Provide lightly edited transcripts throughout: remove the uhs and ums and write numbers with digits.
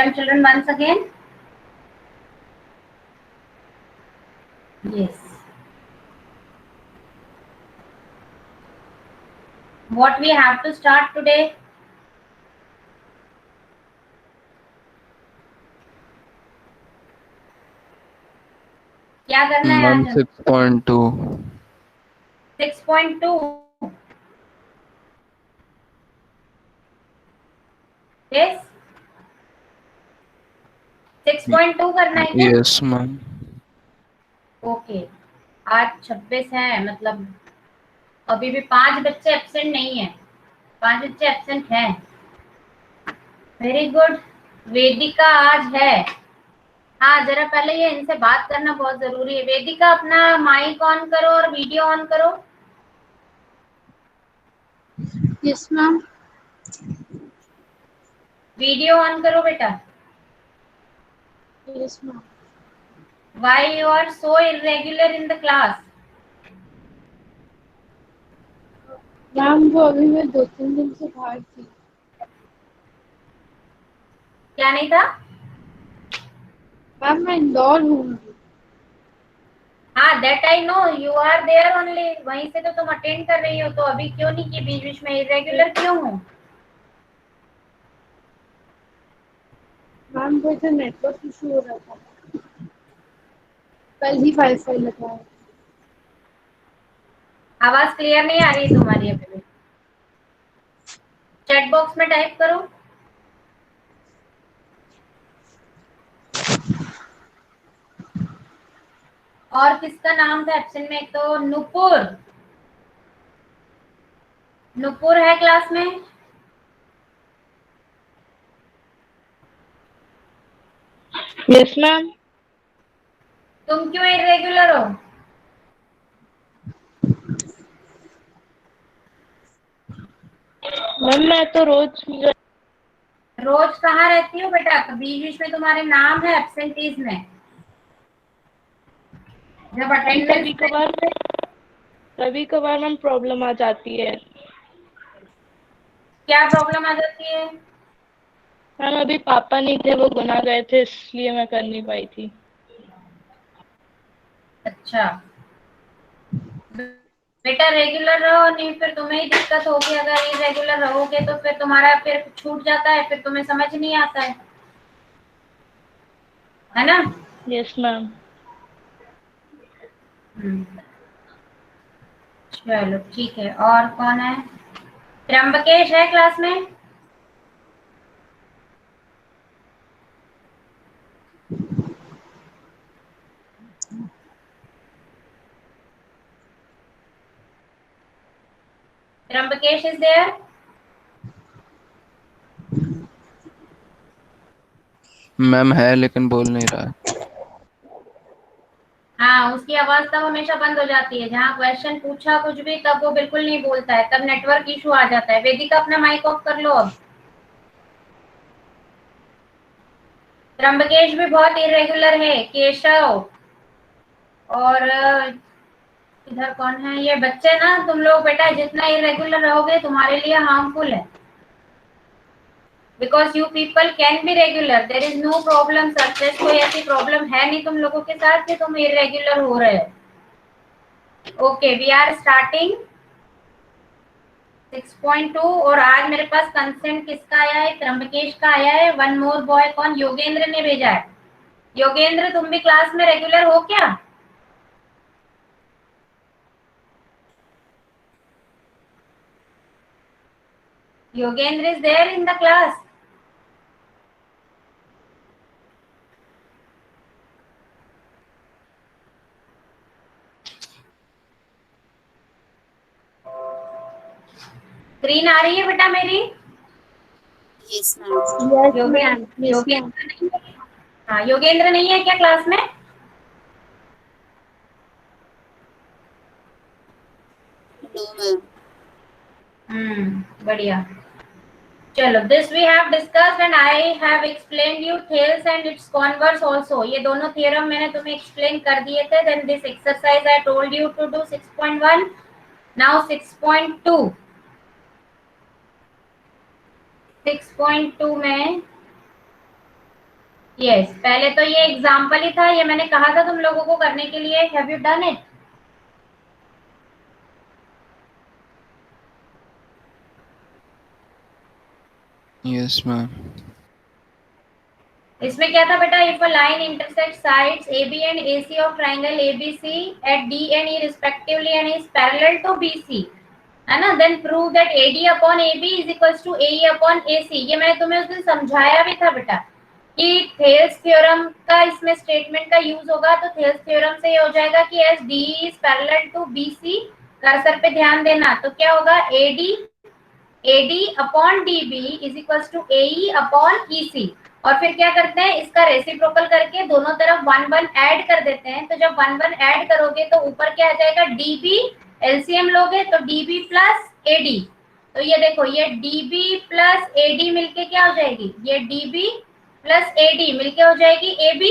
Welcome children once again. Yes. What we have to start today? क्या करना है आज? 6.2. 6.2. Yes. 6.2 करना है क्या? Yes, ma'am. ओके. आज 26 है, मतलब अभी भी 5 बच्चे एब्सेंट नहीं है. 5 बच्चे एब्सेंट हैं. Very good. वेदिका आज है. हाँ, जरा पहले ये इनसे बात करना बहुत जरूरी है. वेदिका, अपना माइक ऑन करो और वीडियो ऑन करो. Yes ma'am. वीडियो ऑन करो बेटा. Yes ma'am. Why you are so irregular in the class? Ma'am वो अभी मैं 2-3 दिन से बाहर थी. क्या नहीं था? मैम मैं इंदौर हूँ. हाँ, that I know. You are there only. वहीं से तो तुम अटेंड कर रही हो, तो अभी क्यों नहीं की? बीच बीच में इरेगुलर क्यों हो? मैम वो इधर नेटवर्क इशू हो रहा था. कल ही वाईफाई लगा है. आवाज क्लियर नहीं आ रही तुम्हारी अभी भी. चैट बॉक्स में टाइप करो. और किसका नाम था एब्सेंट में? एक तो नुपुर. नुपुर है क्लास में? Yes ma'am. तुम क्यों इरेगुलर हो? मैम मैं तो रोज रोज कहाँ रहती हो बेटा? बीच बीच में तुम्हारे नाम है एब्सेंटीज में. जब अटेंडेंस कभी कभार मैम प्रॉब्लम आ जाती है. क्या प्रॉब्लम आ जाती है? मैम अभी पापा नहीं थे, वो गुना गए थे, इसलिए मैं कर नहीं पाई थी. अच्छा बेटा, रेगुलर रहो, नहीं फिर तुम्हें ही दिक्कत होगी. अगर इरेगुलर रहोगे तो फिर तुम्हारा फिर छूट जाता है, फिर तुम्हें समझ नहीं आता है ना? Yes ma'am. चलो ठीक है. और कौन है? त्र्यंबकेश है क्लास में? त्र्यंबकेश इज देयर? मैम है लेकिन बोल नहीं रहा है. हाँ, उसकी आवाज तब हमेशा बंद हो जाती है जहाँ क्वेश्चन पूछा कुछ भी, तब वो बिल्कुल नहीं बोलता है, तब नेटवर्क इशू आ जाता है. वेदिका, अपना माइक ऑफ कर लो अब. त्र्यंबकेश भी बहुत इरेगुलर है. केशव और इधर कौन है? ये बच्चे ना, तुम लोग बेटा जितना इरेगुलर रहोगे तुम्हारे लिए हार्मफुल है. Because you people can be regular. There is no problem. Success कोई ऐसी प्रॉब्लम है नहीं तुम लोगों के साथ कि तुम इरेगुलर हो रहे हो. Okay, we are starting 6.2. और आज मेरे पास कंसेंट किसका आया है? त्र्यंबकेश का आया है. One more boy. कौन? योगेंद्र ने भेजा है. योगेंद्र, तुम भी क्लास में रेगुलर हो क्या? Yogendra is there in the class? Screen आ रही है बेटा मेरी? Yes ma'am. योगेंद्र नहीं है? हाँ, योगेंद्र नहीं है क्या क्लास में? No ma'am. बढ़िया. चलो, this we have discussed and I have explained you Thales and its converse also. ये दोनों थ्योरम मैंने तुम्हें एक्सप्लेन कर दिए थे. Then this exercise I told you to do 6.1. Now 6.2. 6.2 में यस, पहले तो ये एग्जाम्पल ही था, ये मैंने कहा था तुम लोगों को करने के लिए। Have you done it? Yes ma'am. इसमें क्या था बेटा? If a line intersect sides AB and AC of triangle ABC at D and E respectively and is parallel to BC, है ना, then prove that AD upon AB is equals to AE upon AC। ये मैंने तुम्हें उस दिन समझाया भी था बेटा कि थेल्स थ्योरम का इसमें स्टेटमेंट का यूज होगा। तो थेल्स थ्योरम से ये हो जाएगा कि S D is parallel to BC। Cursor पे ध्यान देना, तो क्या होगा? AD upon DB is equals to AE upon EC। और फिर क्या करते हैं, इसका रेसिप्रोकल करके दोनों तरफ 1 1 ऐड कर देते हैं। तो जब 1 1 ऐड करोगे तो ऊपर क्या आ जाएगा? DB, एलसीएम लोगे तो DB प्लस AD। तो ये देखो, ये DB प्लस AD मिलके क्या हो जाएगी? ये DB प्लस AD मिलके हो जाएगी AB।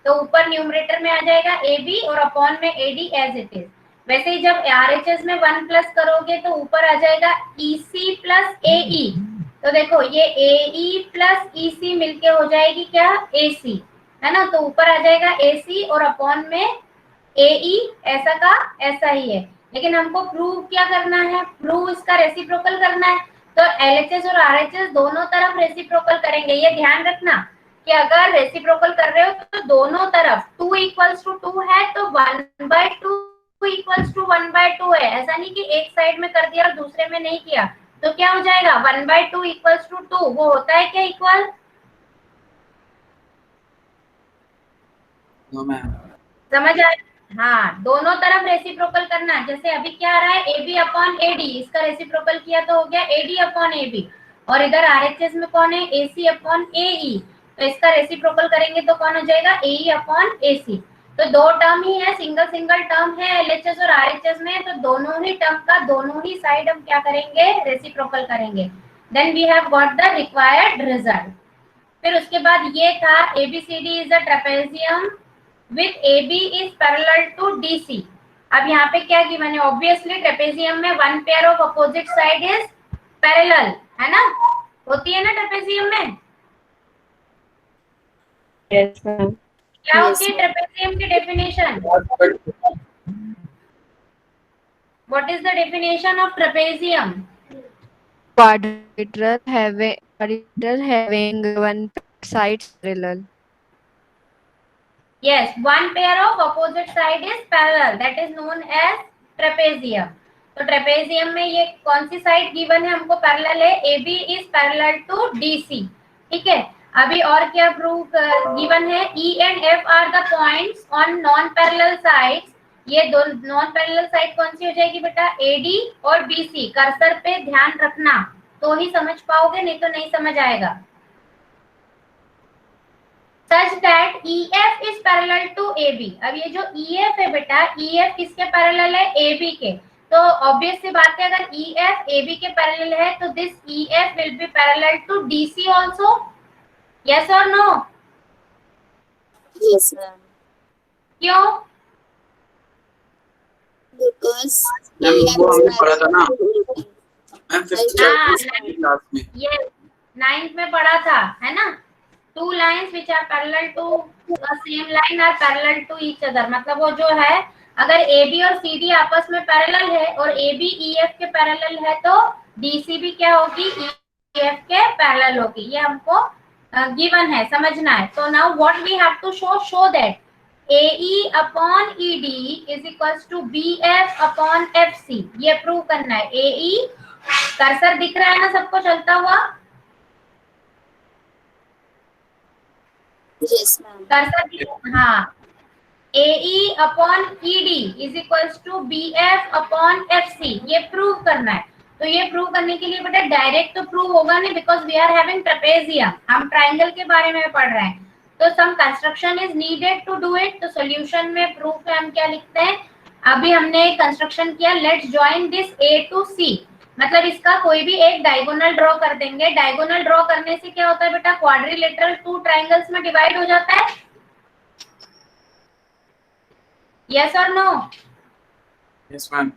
तो ऊपर न्यूमरेटर में आ जाएगा AB और अपॉन में AD एज इट इज। वैसे ही जब RHS में 1 प्लस करोगे तो ऊपर आ जाएगा EC प्लस AE। तो देखो, ये AE प्लस EC मिलके हो जाएगी क्या? AC, है ना। तो ऊपर आ जाएगा AC और अपॉन में AE, ऐसा का ऐसा ही है। लेकिन हमको प्रूव क्या करना है? प्रूव इसका रेसिप्रोकल करना है। तो LHS और RHS दोनों तरफ रेसिप्रोकल करेंगे। ये ध्यान रखना कि अगर रेसिप्रोकल कर रहे हो तो दोनों तरफ 2 इक्वल्स टू 2 है तो 1/2 इक्वल्स टू 1/2 है। ऐसा नहीं कि एक साइड में कर दिया और दूसरे में नहीं किया। तो क्या हो जाएगा? 1/2 इक्वल्स टू 2, वो होता है क्या इक्वल? समझ आए? हाँ, दोनों तरफ रेसिप्रोकल करना। जैसे अभी क्या आ रहा है? AB अपॉन AD, इसका रेसिप्रोकल किया तो हो गया AD अपॉन AB। और इधर RHS में कौन है? AC upon AE। तो इसका रेसिप्रोकल करेंगे तो कौन हो जाएगा? AE upon AC। तो दो टर्म ही है, सिंगल सिंगल टर्म है LHS और RHS में। तो दोनों ही टर्म का दोनों ही साइड हम क्या करेंगे? रेसिप्रोकल करेंगे। Then we have got the required result. फिर उसके बाद ये था ABCD is a trapezium with AB is parallel to DC। अब यहाँ पे क्या गिवन है? ऑब्वियसली ट्रेपेजियम में one pair of opposite side is parallel, है ना। होती है ना ट्रेपेजियम में? Yes, ma'am. क्या Yes, होती है ma'am. ट्रेपेजियम की definition? What is the definition of trapezium? quadrilateral having one side parallel. Yes, one pair of opposite side is parallel, that is known as trapezium। तो trapezium में ये कौन सी side given है हमको? Parallel है। AB is parallel to DC, ठीक है। अभी और क्या प्रूव गिवन है? E and F are the points on non parallel sides. ये दो नॉन पैरेलल साइड कौन सी हो जाएगी बेटा? AD और BC। कर्सर पे ध्यान रखना तो ही समझ पाओगे, नहीं तो नहीं समझ आएगा। such that EF is parallel to AB। अब ये जो EF है बेटा, EF किसके पैरेलल है? AB के। तो ऑब्वियस सी बात है, अगर EF AB के पैरेलल है तो this EF will be parallel to DC also। yes or no? Yes, ma'am. क्यों? Because मैम EF वो is हमने पढ़ा था ना parallel to AB. Ma'am I fifth just class में। ये 9th में पढ़ा था, है ना। Two lines which are parallel to same line are parallel to each other. मतलब वो जो है, अगर AB और CD आपस में पैरेलल है और AB EF के पैरेलल है तो DC भी क्या होगी? EF के पैरेलल होगी। ये हमको गिवन है, समझना है। तो now what we have to show that AE upon ED is equals to BF upon FC। ये प्रूव करना है। AE, कर्सर दिख रहा है ना सबको चलता हुआ? yes, ma'am. कर्सर, हाँ। AE upon ED is equals to BF upon FC। ये प्रूव करना है। तो ये प्रूव करने के लिए बेटा डायरेक्ट तो प्रूव होगा नहीं, because we are having trapezium, हम ट्राइंगल के बारे में पढ़ रहे हैं। तो some construction is needed to do it. तो सॉल्यूशन में प्रूफ में हम क्या लिखते हैं? अभी हमने कंस्ट्रक्शन किया, let's join this A to C। मतलब इसका कोई भी एक डायगोनल ड्रॉ कर देंगे। डायगोनल ड्रॉ करने से क्या होता है बेटा? क्वाड्रिलेटरल टू ट्राइंगल्स में डिवाइड हो जाता है। यस और नो? Yes ma'am.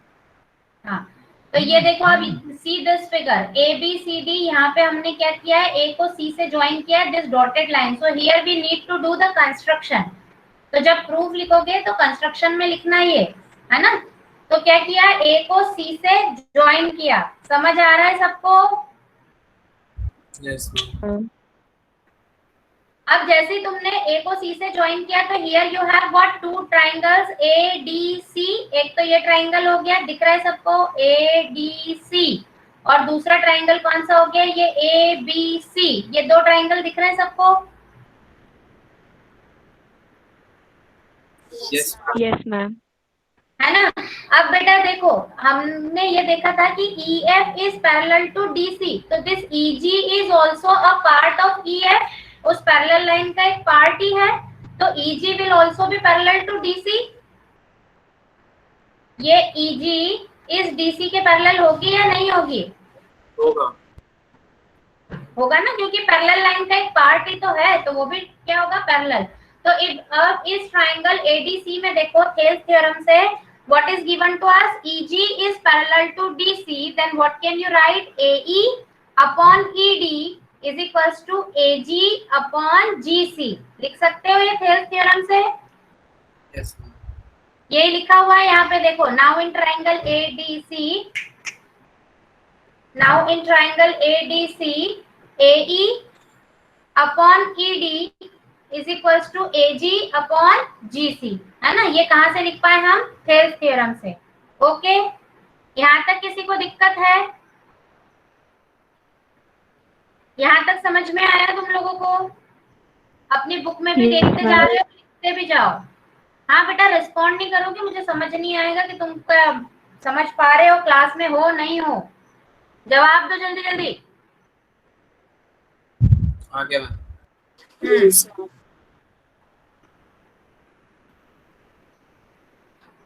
हाँ, तो ये देखो अब see this figure A B C D, यहाँ पे हमने क्या किया है, ए को सी से ज्वाइन किया है, this dotted line, so here we need to do the construction. तो जब प्रूफ लिखोगे तो कंस्ट्रक्शन में लिखना ये है ना। तो क्या किया, ए को सी से ज्वाइन किया, समझ आ रहा है सबको? Yes, ma'am. हाँ। अब जैसे ही तुमने ए को सी से ज्वाइन किया तो here you have what, two triangles A D C. एक तो ये ट्राइंगल हो गया, दिख रहा है सबको, ए डी सी, और दूसरा ट्राइंगल कौन सा हो गया, ये ए बी सी। ये दो ट्राइंगल दिख रहे हैं सबको? Yes. Yes ma'am. है ना। अब बेटा देखो, हमने ये देखा था कि E F is parallel to D C, तो this E G is also a part of E F, उस पैरेलल लाइन का एक पार्ट ही है, तो E G will also be parallel to D C. ये ई जी इस डी सी के पैरेलल होगी या नहीं होगी? होगा। होगा ना, क्योंकि पैरेलल लाइन का एक पार्ट ही तो है, तो वो भी क्या होगा, पैरेलल। तो अब इस ट्राइंगल एडीसी में देखो, थेल्स थ्योरम से what is given to us, EG is parallel to DC, then what can you write, AE upon ED is equals to AG upon GC। लिख सकते हो ये थेल्स थ्योरम से? Yes, ma'am. यही लिखा हुआ है यहाँ पे देखो, now in triangle ADC, now in triangle ADC, AE upon ED is equals to AG upon GC, है ना। ये कहाँ से लिख पाए हम, थेल्स थ्योरम से। ओके, यहाँ तक किसी को दिक्कत है? यहाँ तक समझ में आया तुम लोगों को? अपनी बुक में भी देखते जा रहे हो, लिखते भी जाओ। हाँ बेटा, रिस्पॉन्ड नहीं करोगे, मुझे समझ नहीं आएगा कि तुम समझ पा रहे हो, क्लास में हो नहीं हो। जवाब दो जल्दी जल्दी। आ गया मैम। Yes, ma'am.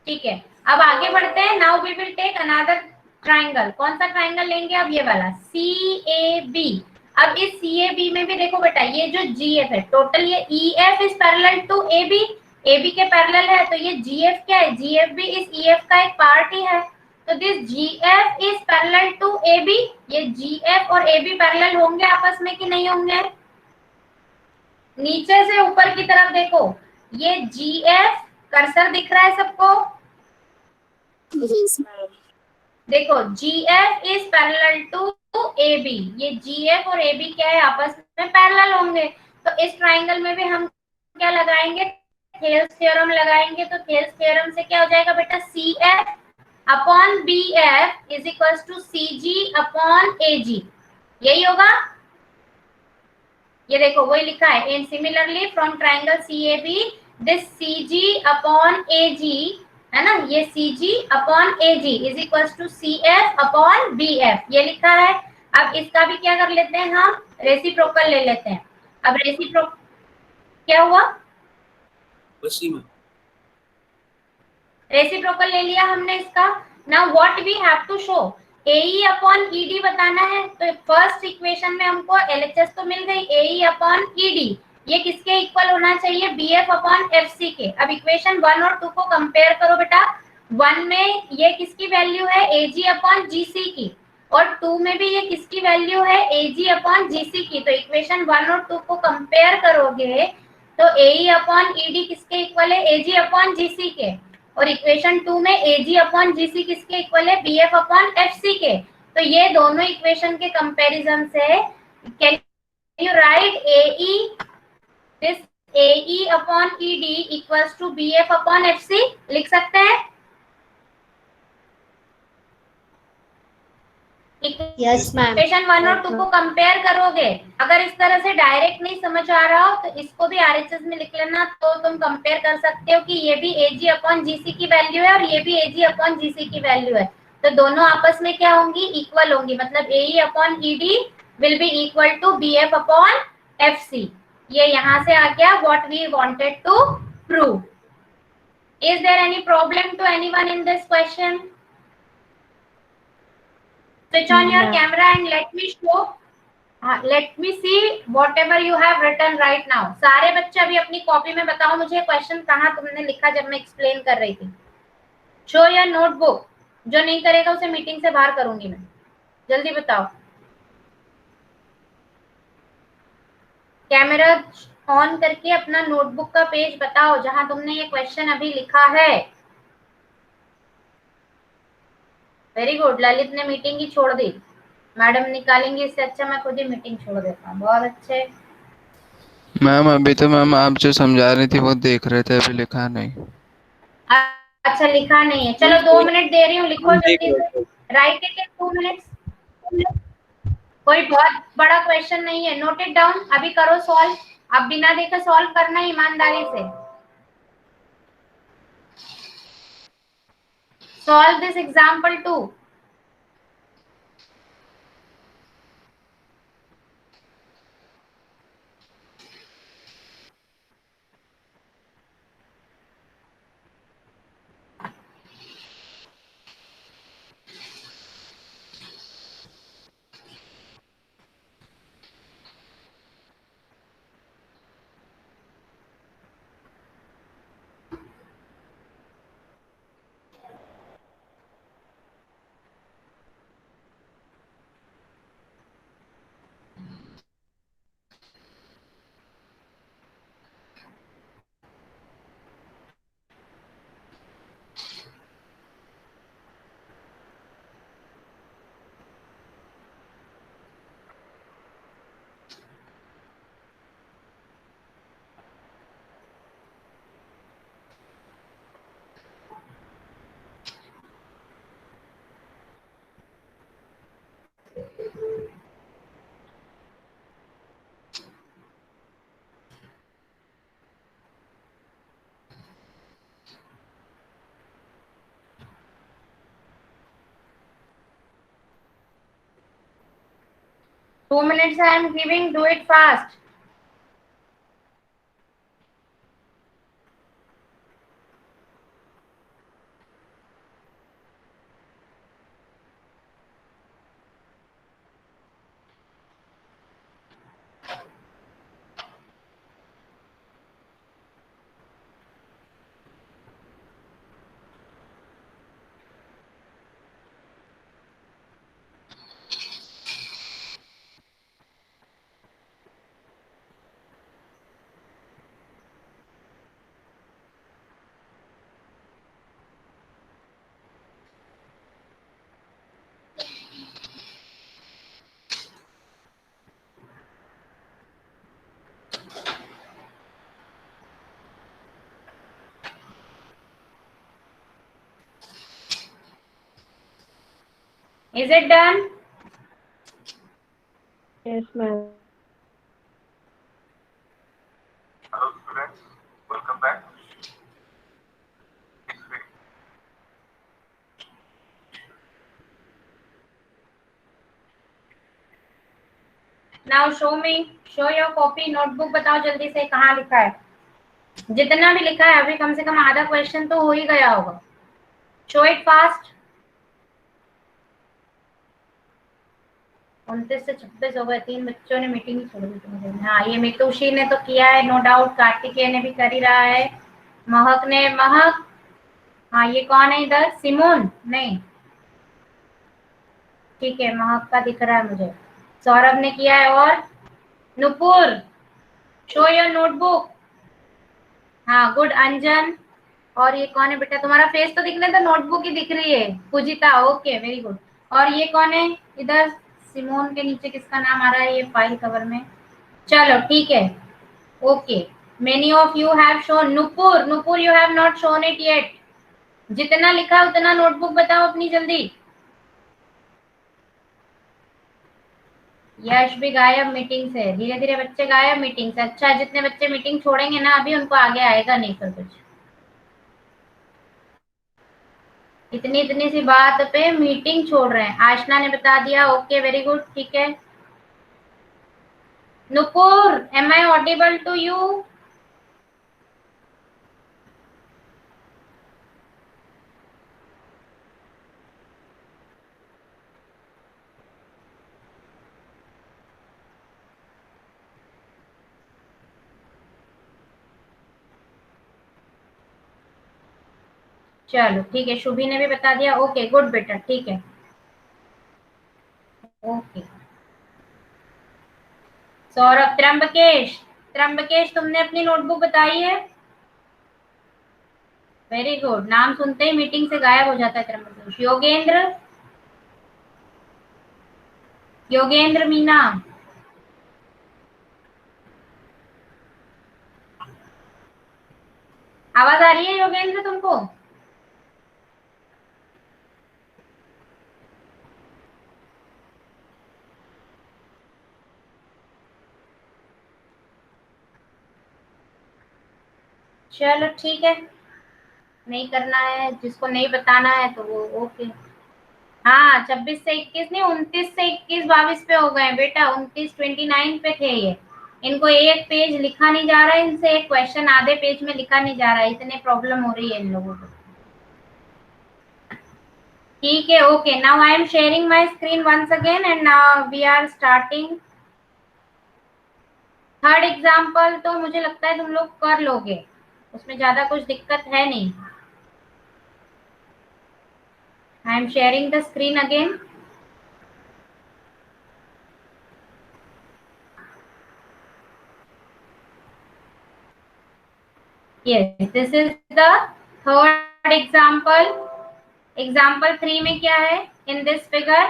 ठीक है, अब आगे बढ़ते हैं। Now we will take another triangle. कौन सा ट्राइंगल लेंगे अब, ये वाला सी ए बी। अब इस सी ए बी में भी देखो बेटा, ये जो जी एफ है टोटल, ये E F is parallel to A B, A B के पैरेलल है, तो ये जी एफ क्या है, जी एफ भी इस ई एफ का एक पार्ट ही है, तो this G F is parallel to A B. ये जी एफ और ए बी पैरेलल होंगे आपस में कि नहीं होंगे? नीचे से ऊपर की तरफ देखो, ये जी एफ कर्सर दिख रहा है सबको? Yes, ma'am. देखो, G F is parallel to A B, ये जी एफ और ए बी क्या है, आपस में पैरेलल होंगे। तो इस ट्राइंगल में भी हम क्या लगाएंगे, थेल्स थ्योरम लगाएंगे। तो थेल्स थ्योरम से क्या हो जाएगा बेटा, C F upon B F is equal to C G upon A G, यही होगा। ये देखो वही लिखा है, in similarly from triangle C A B this C G upon A G, है ना, ये C G upon A G is equal to C F upon B F, ये लिखा है। अब इसका भी क्या कर लेते हैं हम, रेसिप्रोकल ले लेते हैं। अब रेसिप्रोकल क्या हुआ, वसी मैम। रेसिप्रोकल ले लिया हमने इसका। Now what we have to show, AE upon ED बताना है। तो फर्स्ट इक्वेशन में हमको LHS तो मिल गई, AE अपॉन ED, ये किसके इक्वल होना चाहिए, BF अपॉन FC के। अब इक्वेशन 1 और 2 को कंपेयर करो बेटा। 1 में ये किसकी वैल्यू है, AG अपॉन GC की, और 2 में भी ये किसकी वैल्यू है, AG अपॉन GC की। तो इक्वेशन 1 और 2 को कंपेयर करोगे तो AE अपॉन ED किसके इक्वल है, AG अपॉन GC के, और इक्वेशन 2 में AG अपॉन GC किसके इक्वल है, BF अपॉन FC के। तो ये दोनों इक्वेशन के कंपैरिजन से can you write AE, this AE upon ED equals to BF upon FC, लिख सकते हैं? Yes, ma'am. इक्वेशन 1 और 2 को कंपेयर करोगे, अगर इस तरह से डायरेक्ट नहीं समझ आ रहा हो तो इसको भी RHS में लिख लेना, तो तुम कंपेयर कर सकते हो कि ये भी AG अपॉन GC की वैल्यू है और ये भी AG अपॉन GC की वैल्यू है, तो दोनों आपस में क्या होंगी, इक्वल होंगी। मतलब AE upon ED will be equal to BF upon FC। ये यहाँ से आ गया what we wanted to prove. Is there any problem to anyone in this question? Switch on your camera and let me show, let me see whatever you have written right now. सारे बच्चे अभी अपनी copy में बताओ मुझे question कहाँ तुमने लिखा जब मैं एक्सप्लेन कर रही थी। Show your notebook. जो नहीं करेगा उसे मीटिंग से बाहर करूंगी मैं। जल्दी बताओ। कैमरा ऑन करके अपना नोटबुक का पेज बताओ जहां तुमने ये क्वेश्चन अभी लिखा है। वेरी गुड, ललित ने मीटिंग ही छोड़ दी। मैडम निकालेंगे, इससे अच्छा मैं खुद ही मीटिंग छोड़ देता हूँ। बहुत अच्छे। मैम अभी तो मैम आप जो समझा रही थी वो देख रहे थे, अभी लिखा नहीं। अच्छा लिखा नहीं है, चलो 2 मिनट दे रही हूँ, लिखो हम देख जल्दी रहे से। थे। Right it in 2 minutes. कोई बहुत बड़ा क्वेश्चन नहीं है, नोट इट डाउन, अभी करो सॉल्व। अब बिना देखे सॉल्व करना है ईमानदारी से। Solve this example 2। Two minutes I am giving, do it fast. Is it done? Yes, ma'am. Hello students, welcome back. Now show me, show your copy, notebook बताओ जल्दी से कहाँ लिखा है। जितना भी लिखा है अभी कम से कम आधा क्वेश्चन तो हो ही गया होगा। Show it fast. 29 से 26 हो गए, 3 बच्चों ने मीटिंग ही छोड़ दी थी मुझे। हाँ, ये मितुषी ने तो किया है नो डाउट, कार्तिकेय ने भी कर ही रहा है, महक ने, महक, हाँ ये कौन है इधर, सिमोन नहीं, ठीक है महक का दिख रहा है मुझे, सौरभ ने किया है, और नुपुर, शो योर नोटबुक। हाँ गुड अंजन, और ये कौन है बेटा, तुम्हारा फेस तो दिखने तो नोटबुक ही दिख रही है, पूजिता, ओके वेरी गुड। और ये कौन है इधर, सिमोन के नीचे किसका नाम आ रहा है ये फाइल कवर में, चलो ठीक है, okay. Many of you have shown, Nupur, Nupur you have not shown it yet. जितना लिखा उतना नोटबुक बताओ अपनी जल्दी। यश भी गायब मीटिंग से, धीरे धीरे बच्चे गायब मीटिंग से। अच्छा, जितने बच्चे मीटिंग छोड़ेंगे ना अभी उनको आगे आएगा नहीं फिर कुछ। इतनी इतनी सी बात पे मीटिंग छोड़ रहे हैं। आशना ने बता दिया, ओके वेरी गुड, ठीक है। Nupur, am I audible to you? चलो ठीक है, शुभी ने भी बता दिया। ओके गुड बेटा, ठीक है ओके। सौरभ, त्र्यंबकेश, त्र्यंबकेश तुमने अपनी नोटबुक बताई है? वेरी गुड, नाम सुनते ही मीटिंग से गायब हो जाता है त्र्यंबकेश। योगेंद्र, योगेंद्र मीना, आवाज आ रही है योगेंद्र तुमको? चलो ठीक है, नहीं करना है, जिसको नहीं बताना है तो वो ओके। हाँ 26 से 21 नहीं, 29 से 21 22 पे हो गए बेटा, 29 29 पे थे ये। इनको एक पेज लिखा नहीं जा रहा है, इनसे एक क्वेश्चन आधे पेज में लिखा नहीं जा रहा है, इतने प्रॉब्लम हो रही है इन लोगों को। ठीक है okay, now I am sharing my screen once again and now we are starting third example. तो मुझे लगता है तुम लोग कर लोगे, उसमें ज्यादा कुछ दिक्कत है नहीं। आई am sharing the screen again. Yes, this is the third example. Example 3 में क्या है? In this figure,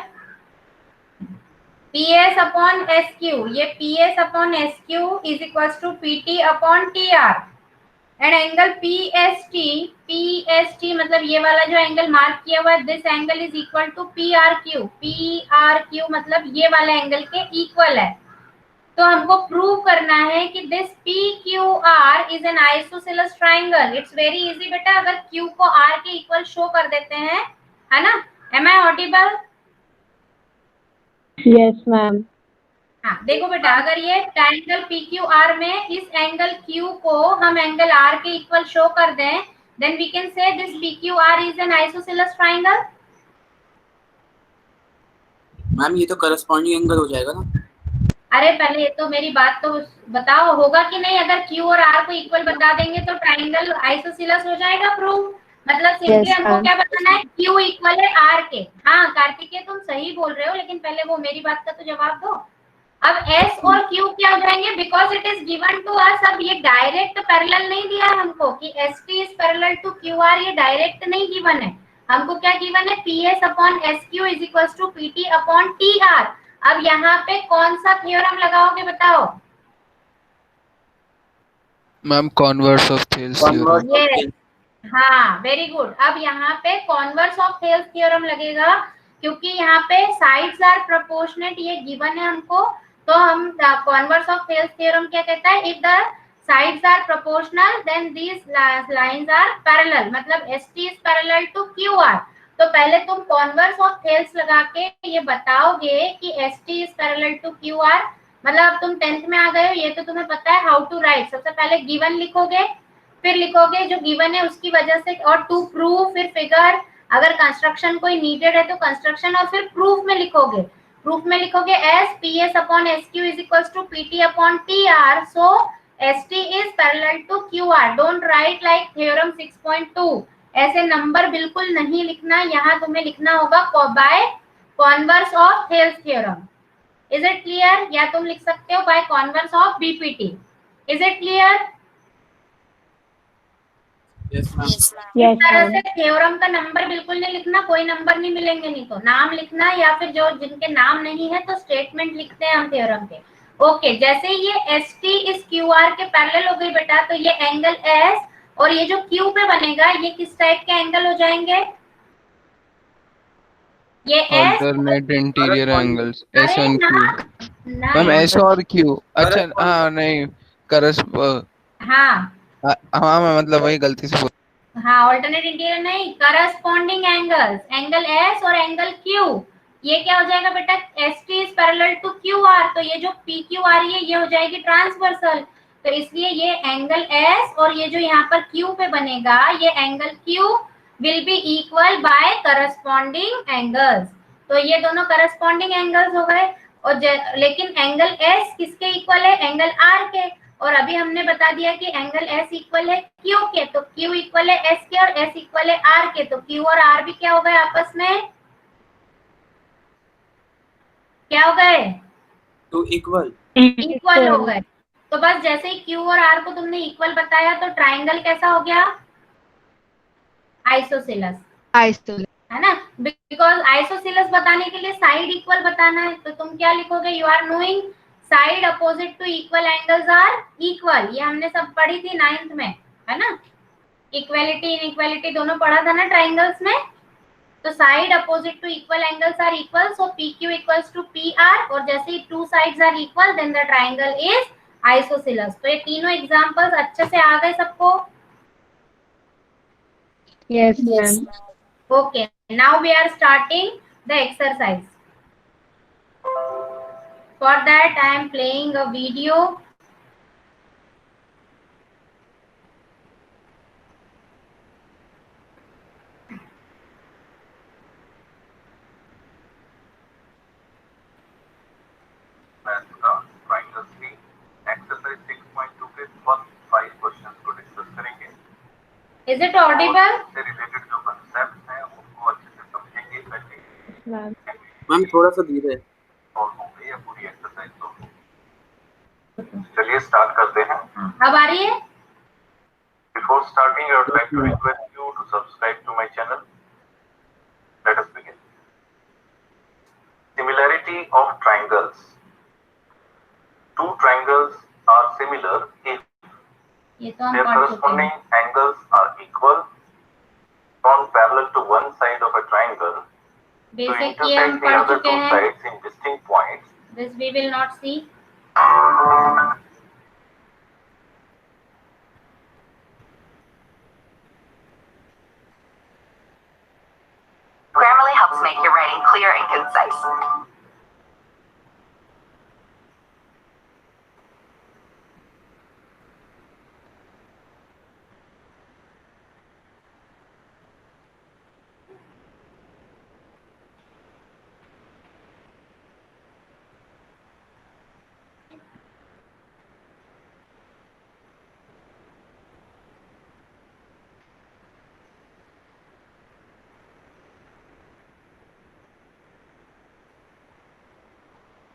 PS upon SQ, ये PS upon SQ is equals to PT upon TR and angle PST, PST मतलब ये वाला जो angle mark किया हुआ है, this angle is equal to PRQ, PRQ मतलब ये वाला एंगल के इक्वल है। तो हमको प्रूव करना है कि this PQR is an isosceles triangle. It's very easy बेटा, अगर Q को R के इक्वल शो कर देते हैं, है ना? Am I audible? Yes ma'am. हाँ देखो बेटा, अगर ये ट्राइंगल PQR में इस एंगल Q को हम एंगल R के इक्वल शो कर दें, then we can say this PQR is an isosceles triangle. Ma'am ये तो करस्पॉन्डिंग एंगल हो जाएगा ना? अरे पहले तो मेरी बात तो बताओ, होगा कि नहीं? अगर Q और R को इक्वल बता देंगे तो ट्राइंगल आइसोसेलेस हो जाएगा प्रूव। मतलब सिंपली Yes, हमको ma'am. क्या बताना है? Q इक्वल है R के। हाँ कार्तिकेय तुम सही बोल रहे हो, लेकिन पहले वो मेरी बात का तो जवाब दो। अब S और Q क्या हो जाएंगे? Because it is given to us. अब ये डायरेक्ट पैरेलल नहीं दिया है हमको कि ST is parallel to QR, ये डायरेक्ट नहीं गिवन है हमको। क्या गिवन है? PS upon SQ is equals to PT upon TR। अब यहाँ पे कौन सा थ्योरम लगाओगे बताओ? Ma'am converse of Thales theorem. Yes. हाँ वेरी गुड। अब यहाँ पे कॉन्वर्स ऑफ थेल्स थ्योरम लगेगा, क्योंकि यहाँ पे साइड्स आर प्रोपोर्शनेट, ये गिवन है हमको। तो हम कॉन्वर्स ऑफ थेल्स थ्योरम क्या कहता है? If the sides are proportional then these lines are parallel, मतलब ST is parallel to QR। तो पहले तुम कॉन्वर्स ऑफ थेल्स लगा के ये बताओगे कि ST is parallel to QR। मतलब अब तुम 10th में आ गए हो, ये तो तुम्हें पता है हाउ टू राइट। सबसे पहले गिवन लिखोगे, फिर लिखोगे जो गिवन है उसकी वजह से, और टू प्रूव, फिर फिगर। अगर कंस्ट्रक्शन कोई नीडेड है तो कंस्ट्रक्शन, और फिर प्रूफ में लिखोगे। प्रूफ में लिखोगे as PS upon SQ is equals to PT upon TR, so ST is parallel to QR। Don't write like theorem 6.2, ऐसे नंबर बिल्कुल नहीं लिखना। यहाँ तुम्हें लिखना होगा by converse of Thales theorem. Is it clear? या तुम लिख सकते हो by converse of BPT। Is it clear? Yes ma'am. इस तरह से थ्योरम का नंबर बिल्कुल नहीं लिखना, कोई नंबर नहीं मिलेंगे, नहीं तो नाम लिखना, या फिर जो जिनके नाम नहीं है तो स्टेटमेंट लिखते हैं हम थ्योरम के। ओके, जैसे ये ST इस QR के पैरेलल हो गई बेटा, तो ये एंगल S और ये जो Q पे बनेगा, ये किस टाइप के एंगल हो जाएंगे? ये S alternate interior angles S अरे एंड ना, Q। मैम S और Q, अच्छा हाँ नहीं करस हाँ हाँ मैं मतलब वही गलती से हाँ, ऑल्टरनेट इंटीरियर नहीं, करस्पॉन्डिंग एंगल्स, एंगल S और एंगल Q। ये क्या हो जाएगा बेटा? ST is parallel to QR, तो ये जो PQR है ये हो जाएगी ट्रांसवर्सल। तो इसलिए ये एंगल S और ये जो यहाँ पर Q पे बनेगा, ये angle Q will be equal bye corresponding angles. तो ये दोनों करस्पॉन्डिंग एंगल्स हो गए। और लेकिन एंगल S किसके इक्वल है? एंगल R के। और अभी हमने बता दिया कि एंगल एस इक्वल है क्यू के, तो क्यू इक्वल है एस के और एस इक्वल है आर के, तो क्यू और आर भी क्या हो गए आपस में, क्या हो गए, तो इक्वल इक्वल हो गए। तो बस जैसे ही क्यू और आर को तुमने इक्वल बताया तो ट्राइंगल कैसा हो गया, आइसोसेलेस, आइसोसेलेस। है ना, बिकॉज आइसोसेलेस बताने के लिए साइड इक्वल बताना है, तो तुम क्या लिखोगे, you are knowing side opposite to equal angles are equal, ये हमने सब पढ़ी थी 9th में, है ना, इक्वालिटी इनइक्वालिटी दोनों पढ़ा था ना ट्राइंगल्स में। तो side opposite to equal angles are equal, so PQ equals to PR, और जैसे ही two sides are equal then the triangle is isosceles. तो ये तीनों एग्जांपल्स अच्छे से आ गए सबको? Yes, ma'am. Okay, now we are starting the exercise. For that I am playing a video. Math का ट्राइंगल सी एक्सरसाइज 6.2 के फर्स्ट 5 क्वेश्चंस को डिस्कस करेंगे। Is it audible? इससे रिलेटेड जो कांसेप्ट्स हैं उनको अच्छे से समझेंगे पहले। Ma'am. मैम थोड़ा सा धीरे। सॉल्व होंगे या पूरी एक्सरसाइज सॉल्व होगी। चलिए स्टार्ट करते हैं। अब आ रही है? Before starting, I would like to request you to subscribe to my channel. Let us begin. Similarity of triangles. Two triangles are similar if ये तो हम their पढ़ चुके corresponding हैं। angles are equal, drawn parallel to one side of a triangle, to basic ये हम intersect the पढ़ other चुके two हैं। sides in distinct points. This we will not see. Grammarly helps make your writing clear and concise.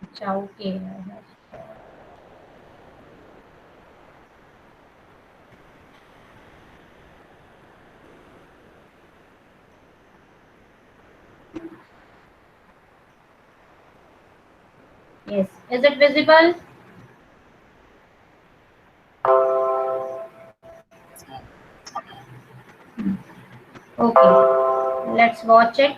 अच्छा okay. Yes, is it visible? Okay, let's watch it.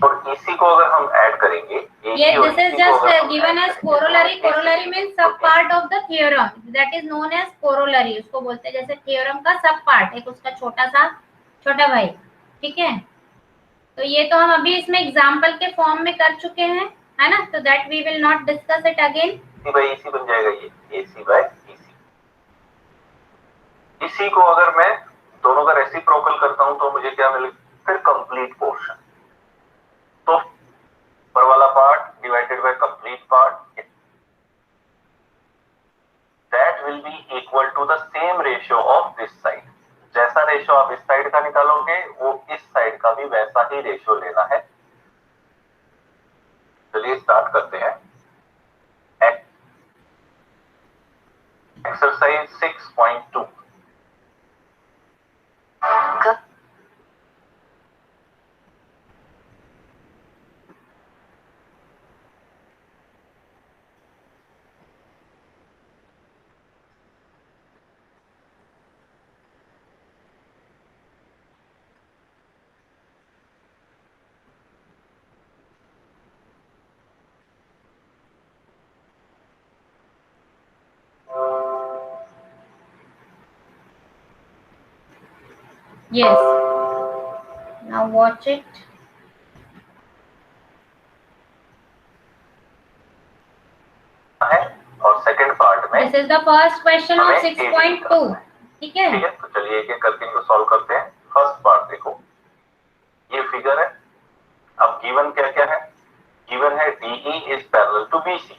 और इसी को अगर हम ऐड करेंगे, Yes, this is just given as corollary. Corollary means sub part of the theorem. That is known as corollary. उसको बोलते हैं जैसे theorem का सब पार्ट, एक उसका छोटा भाई, ठीक है। तो ये तो हम अभी इसमें एग्जाम्पल के फॉर्म में कर चुके हैं, है ना, तो that we will not discuss it again. AC by EC बन जाएगा ये, AC by EC। इसी को अगर मैं दोनों का रेसिप्रोकल करता हूं तो मुझे क्या मिलेगा, फिर कंप्लीट पोर्शन। तो ऊपर वाला part divided by complete part, that will be equal to the same ratio of this side. जैसा रेशियो आप इस साइड का निकालोगे वो इस साइड का भी वैसा ही रेशियो लेना है। चलिए स्टार्ट करते हैं। Exercise 6.2। Yes, now watch it. है और सेकंड पार्ट में This is the first question of 6.2. ठीक है। ठीक है, तो चलिए एक एक करके इनको सॉल्व करते हैं। फर्स्ट पार्ट देखो, ये फिगर है, गिवन क्या क्या है? गिवन है DE is parallel to BC।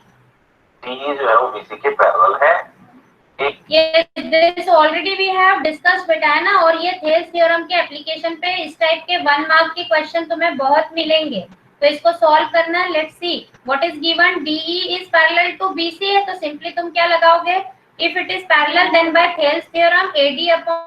DE जो है वो BC के पैरेलल है। एक ये this already we have discuss बेटा, है ना। और ये थेल्स थ्योरम के एप्लीकेशन पे इस टाइप के 1 मार्क के क्वेश्चन तुम्हें बहुत मिलेंगे, तो इसको सॉल्व करना। Let's see what is given. DE is parallel to BC है, तो सिंपली तुम क्या लगाओगे? If it is parallel then by Thales theorem AD upon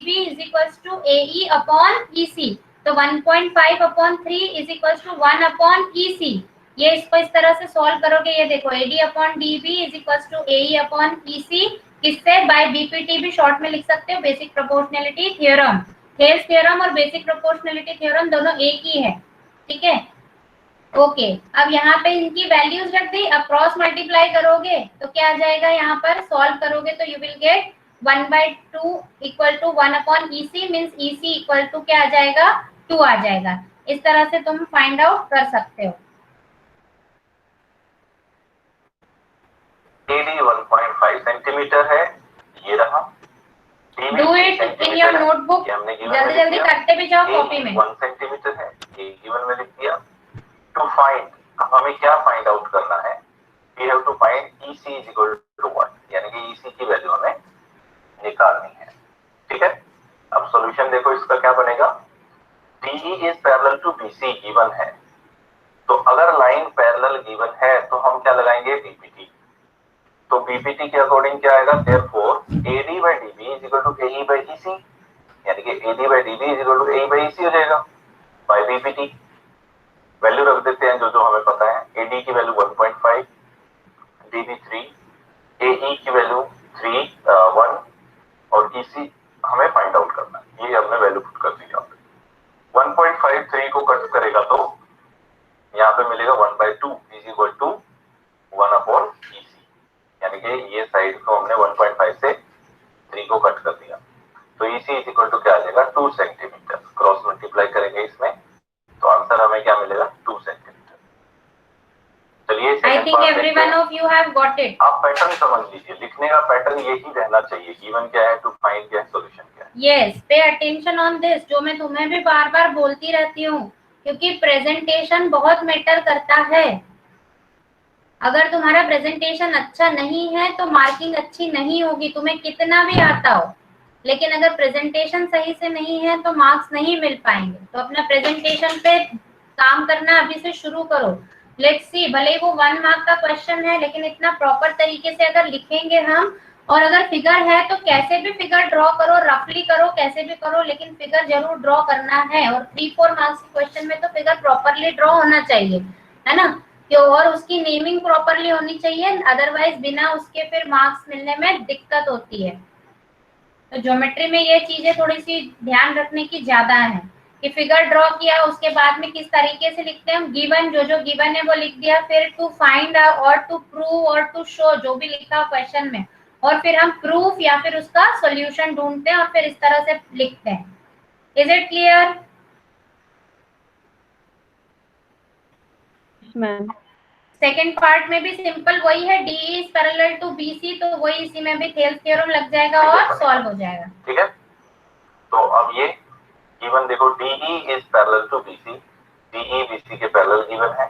B is equals to AE upon EC। तो 1.5 upon 3 is equals to 1 upon EC। ये इसको इस तरह से सॉल्व करोगे, ये देखो AD upon DB is equals to AE upon EC। किससे? बाय BPT भी शॉर्ट में लिख सकते हो, basic proportionality theorem. Thales theorem और बेसिक प्रोपोर्शनैलिटी थ्योरम दोनों एक ही है, ठीक है। ओके, अब यहाँ पे इनकी वैल्यूज रख दी। अब क्रॉस मल्टीप्लाई करोगे तो क्या आ जाएगा? यहाँ पर सॉल्व करोगे तो you will get 1/2 equal to 1 upon EC means EC equal to क्या आ जाएगा? 2 आ जाएगा। इस तरह से तुम फाइंड आउट कर सकते हो। AD 1.5 सेंटीमीटर है, ये रहा। Do it in your notebook, जल्दी जल्दी करते भी जाओ कॉपी में। 1 सेंटीमीटर है, ये गिवन में लिख दिया। टू फाइंड, अब हमें क्या फाइंड आउट करना है? We have to find EC is equal to what, यानी कि EC की वैल्यू हमें निकालनी है, ठीक है। अब सॉल्यूशन देखो, इसका क्या बनेगा? DE is parallel to BC given है, तो अगर लाइन पैरेलल गिवन है तो हम क्या लगाएंगे? BPT। तो BPT के अकॉर्डिंग क्या आएगा? Therefore AD by DB is equal to AE by EC, यानी कि AD by DB is equal to AE by EC हो जाएगा by BPT। वैल्यू रख देते हैं जो जो हमें पता है। AD की वैल्यू 1.5, DB 3, AE की वैल्यू 3 1 और EC हमें फाइंड आउट करना है। ये हमने वैल्यू पुट कर दी यहाँ पे। 1.5 3 को कट करेगा तो यहाँ पे मिलेगा 1/2 is equal to 1 upon EC, यानी कि ये साइड को हमने 1.5 से 3 को कट कर दिया, तो EC इज इक्वल टू क्या आ जाएगा? 2 सेंटीमीटर। क्रॉस मल्टीप्लाई करेंगे इसमें तो आंसर हमें क्या मिलेगा? 2 सेंटीमीटर। चलिए, I think everyone of you have got it. आप पैटर्न समझ लीजिए, लिखने का पैटर्न यही रहना चाहिए। गिवन क्या है, टू फाइंड क्या है, सॉल्यूशन क्या है। Yes, pay attention on this, जो मैं तुम्हें भी बार बार बोलती रहती हूँ, क्योंकि प्रेजेंटेशन बहुत मैटर करता है। अगर तुम्हारा प्रेजेंटेशन अच्छा नहीं है तो मार्किंग अच्छी नहीं होगी, तुम्हें कितना भी आता हो। लेकिन अगर प्रेजेंटेशन सही से नहीं है तो मार्क्स नहीं मिल पाएंगे। तो अपना प्रेजेंटेशन पे काम करना अभी से शुरू करो। लेट्स सी, भले वो 1 मार्क का क्वेश्चन है, लेकिन इतना प्रॉपर तरीके से अगर लिखेंगे हम, और अगर फिगर है तो कैसे भी फिगर ड्रॉ करो, रफली करो, कैसे भी करो, लेकिन फिगर जरूर ड्रॉ करना है। और 3-4 मार्क्स के क्वेश्चन में तो फिगर प्रॉपरली ड्रॉ होना चाहिए, है ना। और उसकी नेमिंग प्रॉपरली होनी चाहिए, अदरवाइज बिना उसके फिर मार्क्स मिलने में दिक्कत होती है। तो ज्योमेट्री में ये चीजें थोड़ी सी ध्यान रखने की ज्यादा है कि फिगर ड्रॉ किया, उसके बाद में किस तरीके से लिखते हैं। गिवन, जो गिवन है वो लिख दिया, फिर टू फाइंड और टू प्रूव और टू शो, जो भी लिखा हो क्वेश्चन में, और फिर हम प्रूफ या फिर उसका सॉल्यूशन ढूंढते हैं और फिर इस तरह से लिखते हैं। Is it clear? Ma'am second part में भी सिंपल वही है, DE is parallel to BC, तो वही इसी में भी थेल्स थ्योरम लग जाएगा और सॉल्व हो जाएगा। ठीक है, तो अब ये गिवन देखो, DE is parallel to BC, DE BC के पैरेलल गिवन है।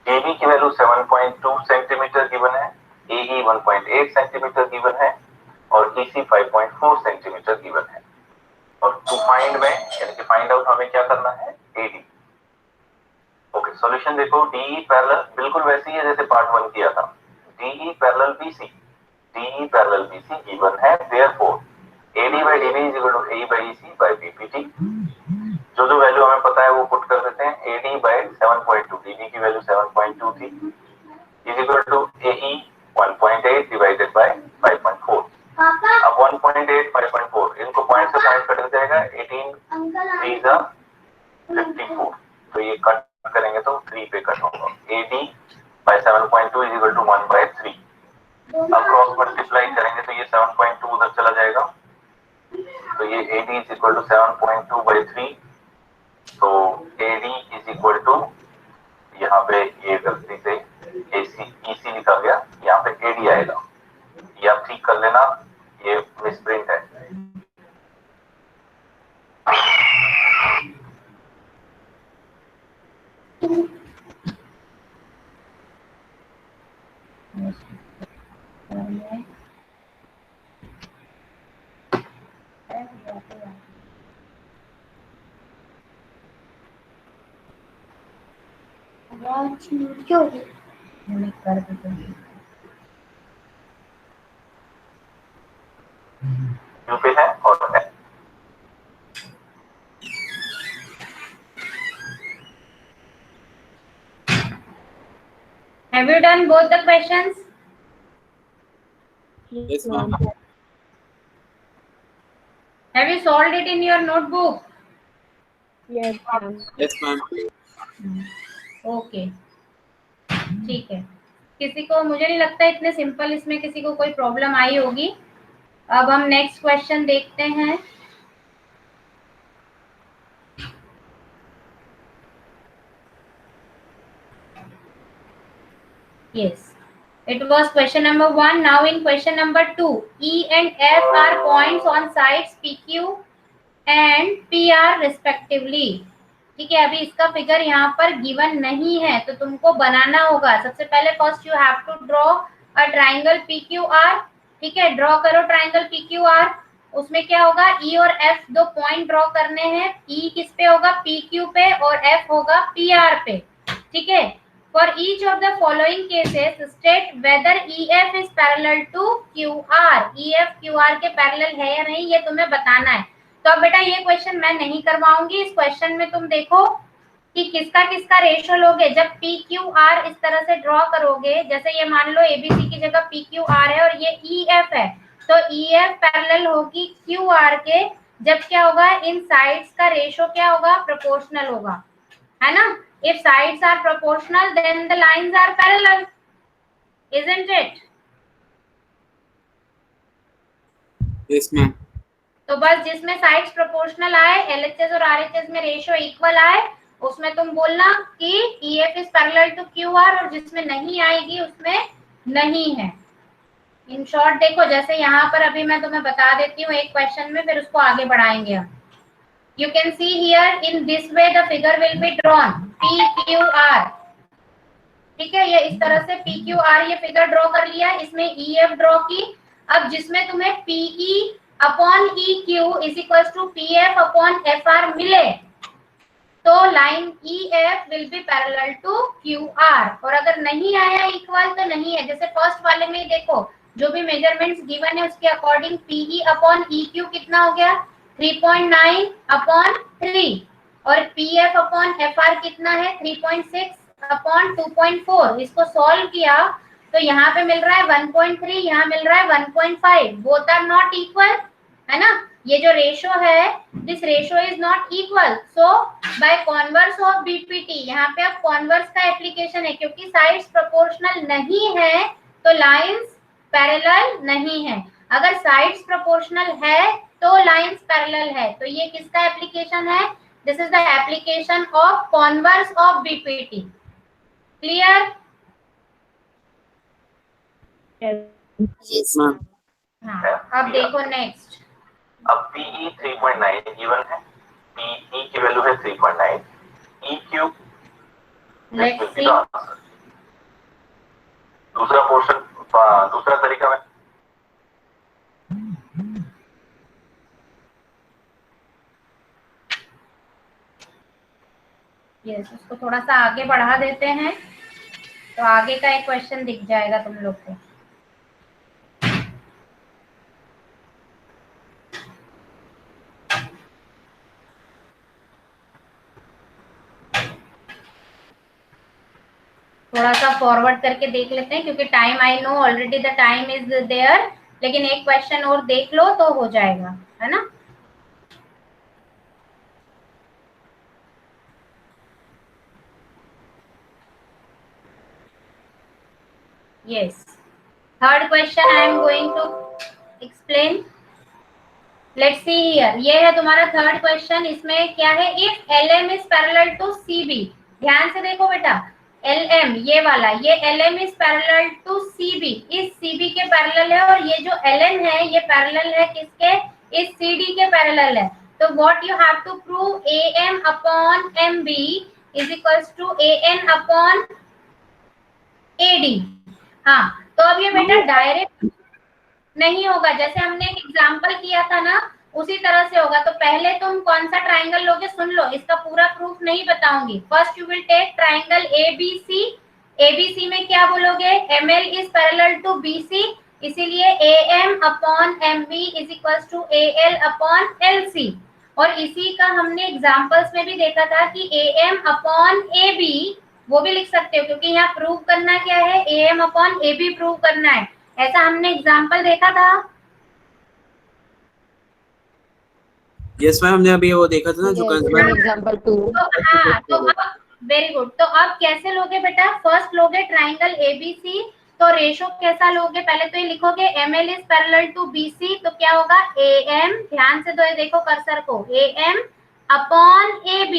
DB की वैल्यू 7.2 सेंटीमीटर गिवन है, AE 1.8 सेंटीमीटर गिवन है और EC 5.4 सेंटीमीटर गिवन है। और टू फाइंड में, यानी कि फाइंड आउट हमें क्या करना है? AD। ओके, सॉल्यूशन देखो, DE पैरेलल बिल्कुल वैसे ही है जैसे पार्ट 1 किया था। DE parallel BC, DE parallel BC given है, therefore AD by DB is equal to AE by EC by BPT। जो वैल्यू हमें पता है वो पुट कर देते हैं। AD by 7.2, DB की वैल्यू 7.2 थी, is equal to AE 1.8 divided by 5.4। अब 1.8 5.4 इनको पॉइंट से पॉइंट कट जाएगा, 18 3 जा 54, तो ये कट करेंगे तो 3 पे कट होगा। AD by 7.2 is equal to 1/3। अब क्रॉस मल्टीप्लाई करेंगे तो ये 7.2 उधर चला जाएगा, तो ये AD is equal to 7.2/3। तो AD is equal to, यहाँ पे ये गलती से EC लिखा गया, यहाँ पे AD आएगा, ये आप ठीक कर लेना, ये मिसप्रिंट है। क्यों? कर देते हैं। क्यू पे है और है। Have you done both the questions? Yes, ma'am. Have you solved it in your notebook? Yes, ma'am. Yes, ma'am. Okay, ठीक है। किसी को, मुझे नहीं लगता इतने सिंपल इसमें किसी को कोई प्रॉब्लम आई होगी। अब हम नेक्स्ट क्वेश्चन देखते हैं। Yes, it was question number 1. Now in question number 2, E and F are points on sides PQ and PR respectively. ठीक है, अभी इसका फिगर यहाँ पर गिवन नहीं है तो तुमको बनाना होगा। सबसे पहले first you have to draw a triangle PQR। ठीक है, ड्रॉ करो ट्राइंगल PQR। उसमें क्या होगा, E और F दो पॉइंट ड्रॉ करने हैं। E किस पे होगा, PQ पे, और F होगा PR पे। ठीक है, for each of the following cases state whether EF is parallel to QR। EF QR के पैरेलल है या नहीं, ये तुम्हें बताना है। तो अब बेटा ये क्वेश्चन मैं नहीं करवाऊंगी। इस क्वेश्चन में तुम देखो कि किसका किसका रेशो लोगे। जब PQR इस तरह से ड्रॉ करोगे, जैसे ये मान लो ABC की जगह PQR है और ये EF है, तो EF पैरेलल होगी QR के। जब क्या होगा, इन साइड्स का रेशो क्या होगा, प्रोपोर्शनल होगा, है ना। If sides are proportional, then the lines are parallel, isn't it? Yes, ma'am. तो बस जिसमें साइड्स प्रोपोर्शनल आए, LHS और RHS में रेशियो इक्वल आए, उसमें तुम बोलना कि EF is parallel to QR, और जिसमें नहीं आएगी उसमें नहीं है। इन शॉर्ट देखो, जैसे यहाँ पर अभी मैं तुम्हें बता देती हूँ एक क्वेश्चन में, फिर उसको आगे बढ़ाएंगे हम। You can see here in this way the figure will be drawn, PQR। ठीक है, ये इस तरह से PQR ये फिगर ड्रॉ कर लिया, इसमें EF ड्रॉ की। अब जिसमें तुम्हें PE upon EQ is equal to PF upon FR मिले, तो line EF will be parallel to QR। और अगर नहीं आया इक्वल तो नहीं है। जैसे फर्स्ट वाले में देखो, जो भी मेजरमेंट्स गिवन है उसके अकॉर्डिंग PE अपॉन EQ कितना हो गया, 3.9 अपॉन 3, और PF अपॉन FR कितना है, 3.6 अपॉन 2.4। इसको सॉल्व किया तो यहाँ पे मिल रहा है 1.3, यहाँ मिल रहा है 1.5। बोथ आर नॉट इक्वल, है ना। ये जो रेशो है, this ratio is not equal, so by converse of BPT, यहाँ पे अब कॉन्वर्स का एप्लीकेशन है, क्योंकि साइड्स प्रोपोर्शनल नहीं है तो लाइंस पैरेलल नहीं है। अगर साइड्स प्रोपोर्शनल है तो लाइंस पैरेलल है। तो ये किसका एप्लीकेशन है, this is the application of converse of BPT। Clear? Yes, ma'am. हाँ, अब देखो नेक्स्ट। अब PE 3.9 गिवन है, PE की वैल्यू है 3.9, EQ लेट्स सी। दूसरा पोर्शन, दूसरा तरीका में यस, उसको थोड़ा सा आगे बढ़ा देते हैं तो आगे का एक क्वेश्चन दिख जाएगा तुम लोग को। थोड़ा सा फॉरवर्ड करके देख लेते हैं, क्योंकि time, I know already the time is there, लेकिन एक क्वेश्चन और देख लो तो हो जाएगा, है ना। Yes, third question I am going to explain. Let's see here, ये है तुम्हारा थर्ड क्वेश्चन। इसमें क्या है, if LM is parallel to CB, ध्यान से देखो बेटा, LM ये वाला, ये LM is parallel to CB, इस CB के पैरेलल है, और ये जो LN है ये पैरेलल है किसके, इस CD के पैरेलल है। तो what you have to prove, AM upon MB is equals to AN upon AD। हाँ, तो अब ये बेटा डायरेक्ट नहीं होगा, जैसे हमने एक एग्जांपल किया था ना उसी तरह से होगा। तो पहले तुम कौन सा ट्राइंगल लोगे सुन लो, इसका पूरा प्रूफ नहीं बताऊंगी। First you will take triangle ABC। ABC में क्या बोलोगे, ML is parallel to BC, इसीलिए AM upon MB is equals to AL upon LC। और इसी का हमने एग्जांपल्स में भी देखा था कि AM अपॉन AB वो भी लिख सकते हो, क्योंकि यहाँ प्रूव करना क्या है, AM अपॉन AB प्रूव करना है। ऐसा हमने एग्जांपल देखा था। यस मैम, हमने अभी वो देखा था ना जो एग्जांपल 2। हाँ, तो अब वेरी गुड। तो अब कैसे लोगे बेटा, फर्स्ट लोगे ट्राइंगल ABC, तो रेशो कैसा लोगे, पहले तो ये लिखोगे ML is parallel to BC, तो क्या होगा AM, ध्यान से तो ये देखो कर्सर को, AM upon AB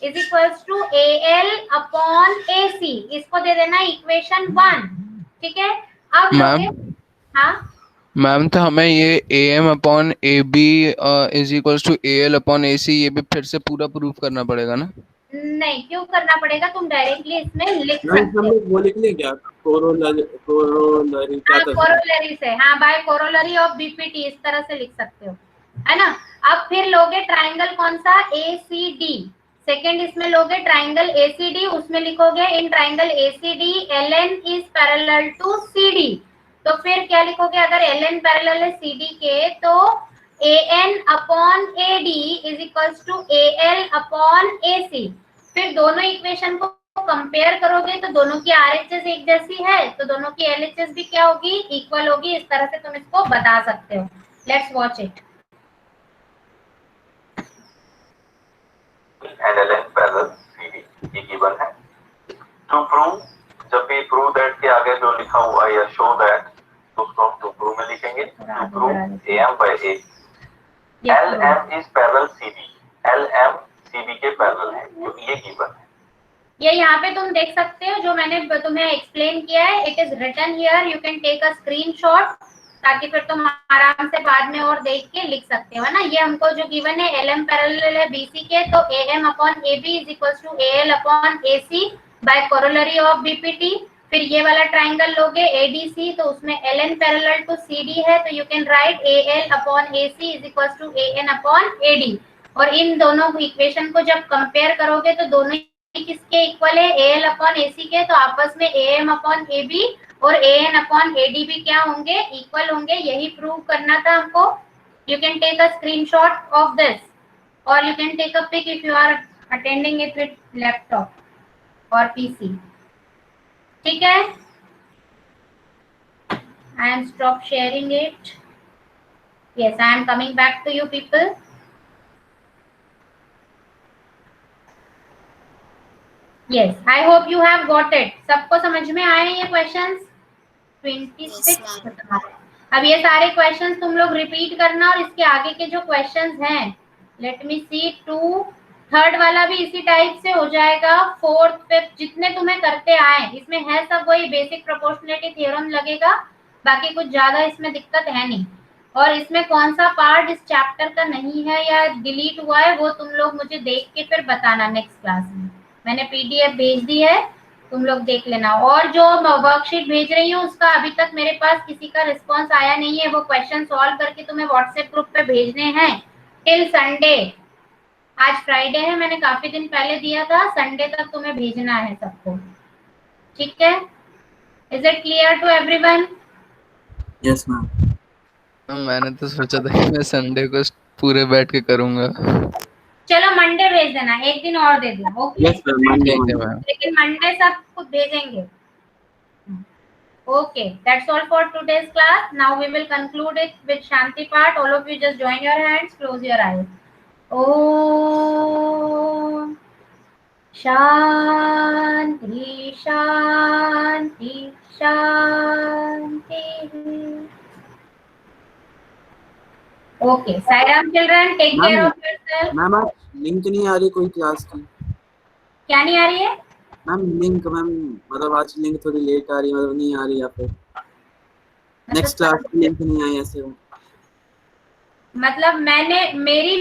is equals to AL upon AC। इसको दे देना इक्वेशन 1, ठीक है। अब लोगे, हाँ मैम, तो हमें ये AM upon AB is equals to AL upon AC ये भी फिर से पूरा प्रूफ करना पड़ेगा ना? नहीं, क्यों करना पड़ेगा, तुम डायरेक्टली इसमें लिख सकते हम हो। लोग वो लिख लें क्या, कोरोलरी क्या था? कोरोलरी से, हाँ, बाय कोरोलरी ऑफ BPT इस तरह से लिख सकते हो, है ना। अब फिर लोगे ट्राइंगल कौन सा, ACD। सेकंड इसमें लोगे ट्राइंगल ACD, उसमें लिखोगे in triangle ACD LN is parallel to CD। तो फिर क्या लिखोगे, अगर LN पैरेलल है CD के, तो AN upon AD is equals to AL upon AC। फिर दोनों इक्वेशन को कंपेयर करोगे तो दोनों की RHS एक जैसी है, तो दोनों की LHS भी क्या होगी, इक्वल होगी। इस तरह से तुम इसको बता सकते हो। Let's watch it. and LN parallel CD ये गिवन है। टू प्रूव, जब भी प्रूव दैट के आगे जो लिखा हुआ है या शो दैट, तो उसको हम टू प्रूव में लिखेंगे। To prove AM by A LM is parallel CD, LM CD के पैरेलल है, क्योंकि ये गिवन है। ये यहाँ पे तुम देख सकते हो जो मैंने तुम्हें एक्सप्लेन किया है, it is written here, you can take a screenshot, ताकि फिर तुम आराम से बाद में और देख के लिख सकते हो, है ना। ये हमको जो गिवन है LM पैरेलल है BC के, तो AM upon AB is equals to AL upon AC by corollary of BPT। फिर ये वाला ट्राइंगल लोगे ADC, तो उसमें LN पैरेलल टू CD है, तो you can write AL upon AC is equals to AN upon AD। और इन दोनों इक्वेशन को जब कंपेयर करोगे तो दोनों किसके इक्वल है, AL अपॉन AC के, तो आपस में AM अपॉन AB और AN अपॉन AD भी क्या होंगे, इक्वल होंगे। यही प्रूव करना था हमको। You can take a screenshot of this और you can take a pic if you are attending it with laptop और PC, ठीक है। I am stop sharing it. Yes, I am coming back to you people. Yes, I hope you have got it. सबको समझ में आए ये questions? 26। अब ये सारे क्वेश्चंस तुम लोग रिपीट करना, और इसके आगे के जो क्वेश्चंस हैं, लेट मी सी, 2 थर्ड वाला भी इसी टाइप से हो जाएगा। फोर्थ फिफ्थ जितने तुम्हें करते आए, इसमें है सब वही बेसिक प्रोपोर्शनलिटी थ्योरम लगेगा, बाकी कुछ ज्यादा इसमें दिक्कत है नहीं। और इसमें कौन सा पार्ट इस चैप्टर का नहीं है या डिलीट हुआ है, वो तुम लोग मुझे देख के फिर बताना नेक्स्ट क्लास में। मैंने PDF भेज दी है, तुम लोग देख लेना। और जो वर्कशीट भेज रही हूँ उसका अभी तक मेरे पास किसी का रिस्पांस आया नहीं है। वो क्वेश्चन सॉल्व करके तुम्हें व्हाट्सएप ग्रुप पे भेजने हैं टिल संडे। आज फ्राइडे है, मैंने काफी दिन पहले दिया था, संडे तक तुम्हें भेजना है सबको, ठीक है। Is it clear to everyone? Yes ma'am. मैंने तो सोचा था कि मैं संडे को पूरे बैठ के करूंगा। चलो मंडे भेज देना, एक दिन और दे देना, ओके। यस मैम, मंडे लेकिन मंडे सब कुछ भेजेंगे। Okay, that's all for today's class. Now we will conclude it with Shanti part. All of you just join your hands, close your eyes. Om Shanti Shanti Shanti. Okay, Sairam children, take care of yourself. Ma'am आज link नहीं आ रही कोई class की? क्या नहीं आ रही है? Ma'am link, ma'am मतलब आज लिंक थोड़ी लेट आ रही है, मतलब नहीं आ रही, या फिर नेक्स्ट क्लास की लिंक नहीं आई ऐसे? मतलब मैंने मेरी